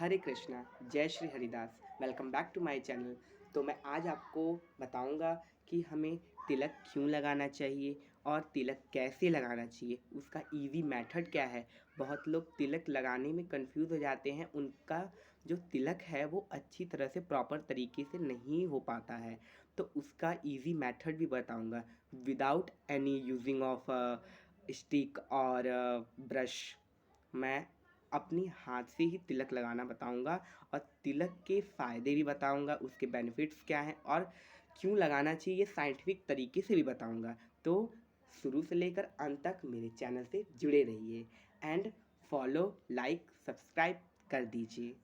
हरे कृष्णा, जय Shri Haridas. Welcome back to my channel. तो मैं आज आपको बताऊंगा कि हमें तिलक क्यों लगाना चाहिए और तिलक कैसे लगाना चाहिए, उसका इजी मेथड क्या है। बहुत लोग तिलक लगाने में कंफ्यूज हो जाते हैं, उनका जो तिलक है वो अच्छी तरह से प्रॉपर तरीके से नहीं हो पाता है। तो उसका इजी मेथड भी बताऊंगा without any using of stick और ब्रश। मैं अपनी हाथ से ही तिलक लगाना बताऊंगा और तिलक के फ़ायदे भी बताऊंगा, उसके बेनिफिट्स क्या हैं और क्यों लगाना चाहिए साइंटिफिक तरीके से भी बताऊंगा। तो शुरू से लेकर अंत तक मेरे चैनल से जुड़े रहिए एंड फॉलो, लाइक, सब्सक्राइब कर दीजिए।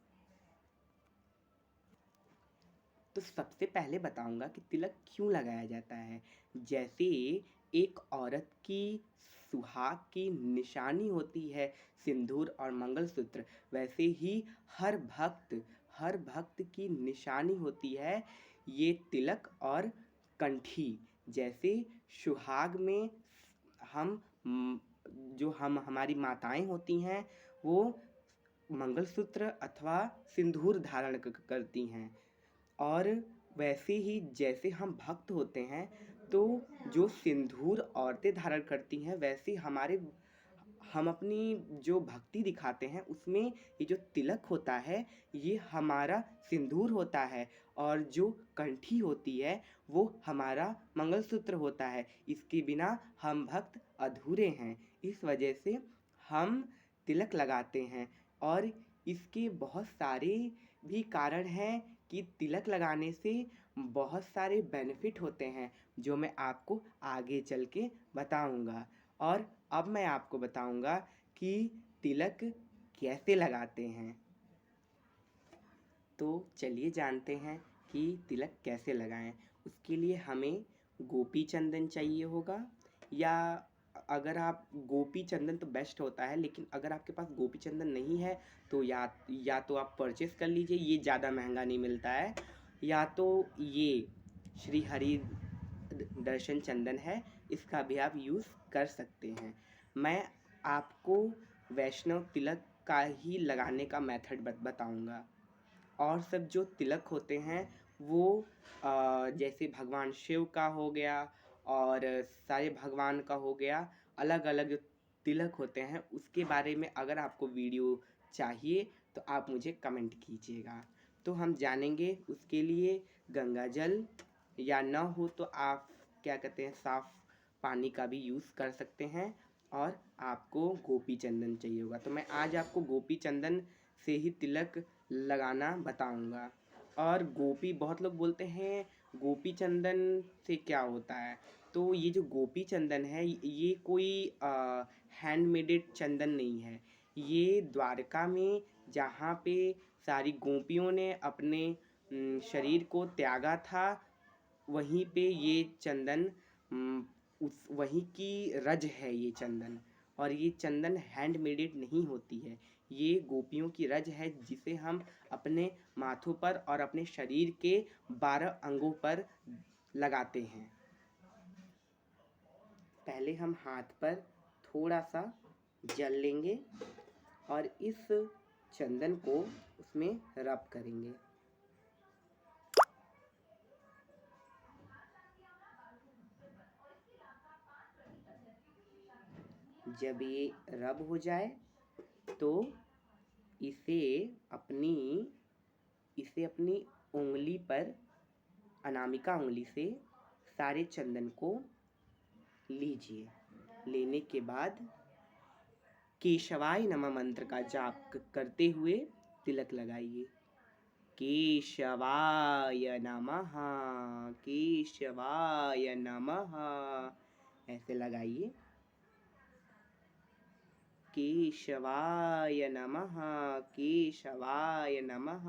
तो सबसे पहले बताऊंगा कि तिलक क्यों लगाया जाता है। जैसे एक औरत की सुहाग की निशानी होती है सिंदूर और मंगलसूत्र, वैसे ही हर भक्त की निशानी होती है ये तिलक और कंठी। जैसे सुहाग में हम जो हम हमारी माताएं होती हैं वो मंगलसूत्र अथवा सिंदूर धारण करती हैं, और वैसे ही जैसे हम भक्त होते हैं तो जो सिंदूर औरतें धारण करती हैं, वैसे हम अपनी जो भक्ति दिखाते हैं उसमें ये जो तिलक होता है ये हमारा सिंदूर होता है, और जो कंठी होती है वो हमारा मंगलसूत्र होता है। इसके बिना हम भक्त अधूरे हैं। इस वजह से हम तिलक लगाते हैं, और इसके बहुत सारे भी कारण हैं कि तिलक लगाने से बहुत सारे बेनिफिट होते हैं जो मैं आपको आगे चल के बताऊंगा। और अब मैं आपको बताऊंगा कि तिलक कैसे लगाते हैं। तो चलिए जानते हैं कि तिलक कैसे लगाएं। उसके लिए हमें गोपी चंदन चाहिए होगा, या अगर आप गोपी चंदन तो बेस्ट होता है, लेकिन अगर आपके पास गोपी चंदन नहीं है तो या तो आप परचेस कर लीजिए, ये ज़्यादा महंगा नहीं मिलता है, या तो ये श्री हरि दर्शन चंदन है, इसका भी आप यूज़ कर सकते हैं। मैं आपको वैष्णव तिलक का ही लगाने का मेथड बताऊंगा। और सब जो तिलक होते हैं वो जैसे भगवान शिव का हो गया और सारे भगवान का हो गया, अलग अलग जो तिलक होते हैं उसके बारे में अगर आपको वीडियो चाहिए तो आप मुझे कमेंट कीजिएगा, तो हम जानेंगे। उसके लिए गंगा जल, या ना हो तो आप क्या कहते हैं साफ़ पानी का भी यूज़ कर सकते हैं, और आपको गोपी चंदन चाहिए होगा। तो मैं आज आपको गोपी चंदन से ही तिलक लगाना बताऊंगा। और गोपी, बहुत लोग बोलते हैं गोपी चंदन से क्या होता है। तो ये जो गोपी चंदन है ये कोई हैंडमेडेड चंदन नहीं है। ये द्वारका में जहाँ पे सारी गोपियों ने अपने शरीर को त्यागा था, वहीं पे ये चंदन उस वहीं की रज है ये चंदन। और ये चंदन हैंड मेडेड नहीं होती है, ये गोपियों की रज है जिसे हम अपने माथों पर और अपने शरीर के 12 अंगों पर लगाते हैं। पहले हम हाथ पर थोड़ा सा जल लेंगे और इस चंदन को उसमें रब करेंगे। जब ये रब हो जाए तो इसे अपनी उंगली पर, अनामिका उंगली से सारे चंदन को लीजिए। लेने के बाद केशवाय नमः मंत्र का जाप करते हुए तिलक लगाइए। केशवाय नमः, केशवाय नमः, ऐसे लगाइए। केशवाय नमः, केशवाय नमः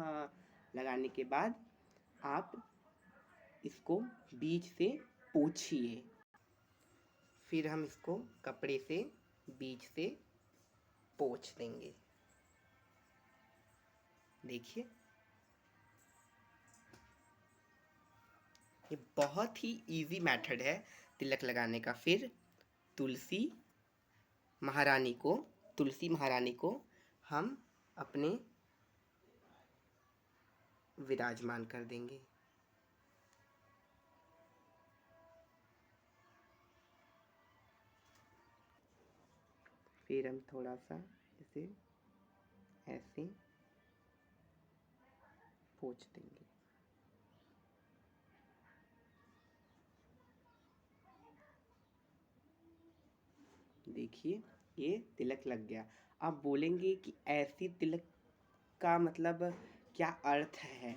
लगाने के बाद आप इसको बीच से पोंछिए। फिर हम इसको कपड़े से बीच से पोंछ देंगे। देखिए, ये बहुत ही इजी मेथड है तिलक लगाने का। फिर तुलसी महारानी को हम अपने विराजमान कर देंगे। फिर हम थोड़ा सा इसे ऐसे पोंछ देंगे। देखिए ये तिलक लग गया। आप बोलेंगे कि ऐसी तिलक का मतलब क्या अर्थ है?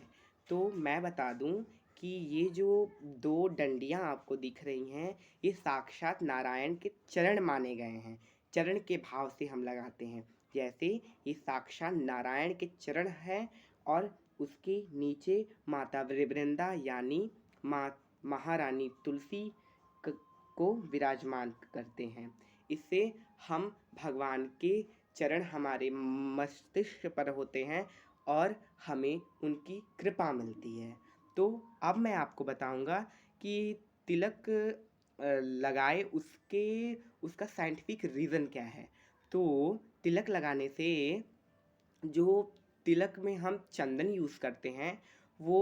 तो मैं बता दूं कि ये जो दो डंडियां आपको दिख रही हैं, ये साक्षात नारायण के चरण माने गए हैं। चरण के भाव से हम लगाते हैं। जैसे ये साक्षात नारायण के चरण हैं और उसके नीचे माता वृंदा यानी माँ महारानी तुलसी को विराजमान करते हैं। इससे हम भगवान के चरण हमारे मस्तिष्क पर होते हैं और हमें उनकी कृपा मिलती है। तो अब मैं आपको बताऊंगा कि तिलक लगाए उसका साइंटिफिक रीज़न क्या है। तो तिलक लगाने से जो तिलक में हम चंदन यूज़ करते हैं वो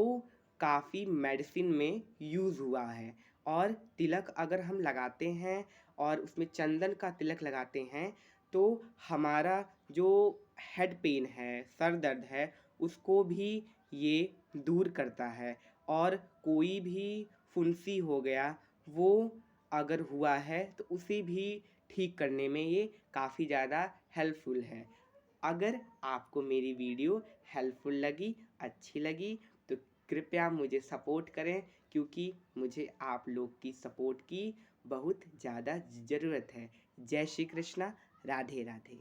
काफ़ी मेडिसिन में यूज़ हुआ है। और तिलक अगर हम लगाते हैं और उसमें चंदन का तिलक लगाते हैं तो हमारा जो हेड पेन है, सर दर्द है, उसको भी ये दूर करता है। और कोई भी फुंसी हो गया वो अगर हुआ है तो उसे भी ठीक करने में ये काफ़ी ज़्यादा हेल्पफुल है। अगर आपको मेरी वीडियो हेल्पफुल लगी, अच्छी लगी, तो कृपया मुझे सपोर्ट करें, क्योंकि मुझे आप लोग की सपोर्ट की बहुत ज़्यादा ज़रूरत है। जय श्री कृष्णा, राधे राधे।